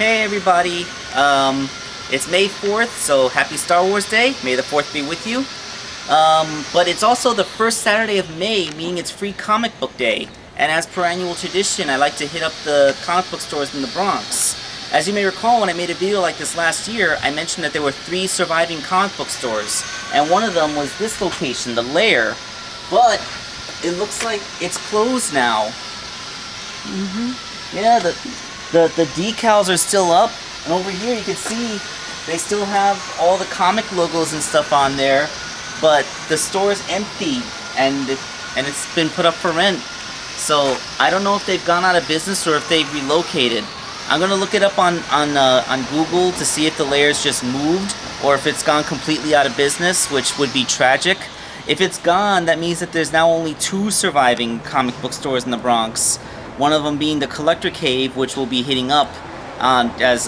Hey everybody, it's May 4th, so happy Star Wars Day. May the 4th be with you. But it's also the first Saturday of May, meaning it's Free Comic Book Day. And as per annual tradition, I like to hit up the comic book stores in the Bronx. As you may recall, when I made a video like this last year, I mentioned that there were 3 surviving comic book stores. And one of them was this location, the Lair. But it looks like it's closed now. Yeah, the decals are still up, and over here you can see they still have all the comic logos and stuff on there, but the store is empty and it's been put up for rent. So I don't know if they've gone out of business or if they've relocated. I'm gonna look it up on Google to see if the Lair's just moved or if it's gone completely out of business, which would be tragic. If it's gone, that means that there's now only 2 surviving comic book stores in the Bronx. One of them being the Collector Cave, which we'll be hitting up as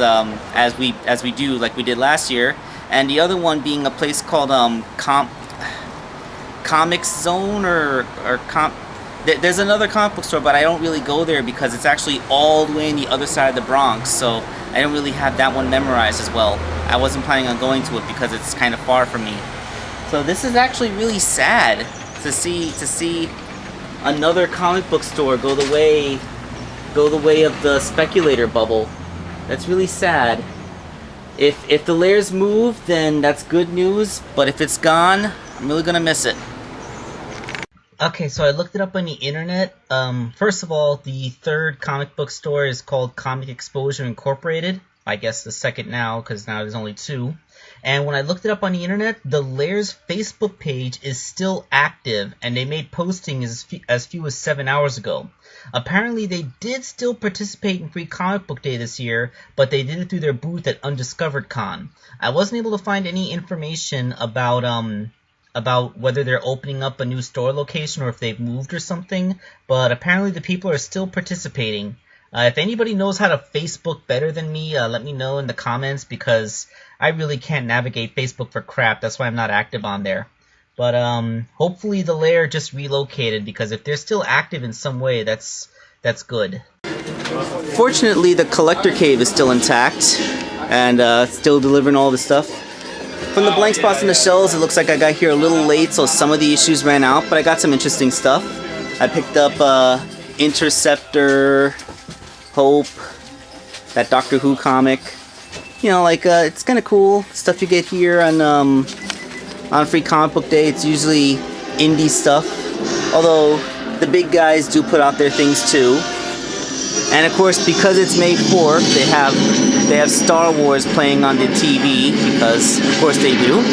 we do like we did last year, and the other one being a place called Comics Zone There's another comic book store, but I don't really go there because it's actually all the way in the other side of the Bronx, so I don't really have that one memorized as well. I wasn't planning on going to it because it's kind of far from me. So this is actually really sad to see another comic book store go the way of the speculator bubble. That's really sad. If the Lair's moved, then that's good news, but if it's gone, I'm really gonna miss it. Okay, so I looked it up on the internet. First of all, the 3rd comic book store is called Comic Exposure Incorporated. I guess the 2nd now, because now there's only 2. And when I looked it up on the internet, the Lair's Facebook page is still active, and they made postings as few as 7 hours ago. Apparently, they did still participate in Free Comic Book Day this year, but they did it through their booth at Undiscovered Con. I wasn't able to find any information about whether they're opening up a new store location or if they've moved or something, but apparently the people are still participating. If anybody knows how to Facebook better than me, let me know in the comments, because I really can't navigate Facebook for crap. That's why I'm not active on there. But hopefully the Lair just relocated, because if they're still active in some way, that's good. Fortunately, the Collector Cave is still intact and still delivering all the stuff. From the blank spots in the shelves, it looks like I got here a little late, so some of the issues ran out, but I got some interesting stuff. I picked up Interceptor, Hope, that Doctor Who comic. You know, like, it's kind of cool stuff you get here on Free Comic Book Day. It's usually indie stuff, although the big guys do put out their things too. And of course, because it's May 4th, they have Star Wars playing on the TV, because of course they do.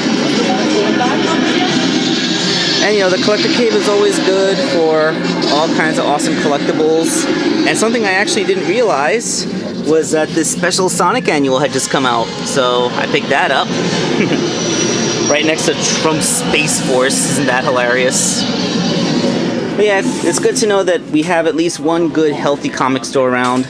And you know, the Collector Cave is always good for all kinds of awesome collectibles. And something I actually didn't realize was that this special Sonic Annual had just come out, so I picked that up. Right next to Trump's Space Force. Isn't that hilarious? But yeah, it's good to know that we have at least one good, healthy comic store around.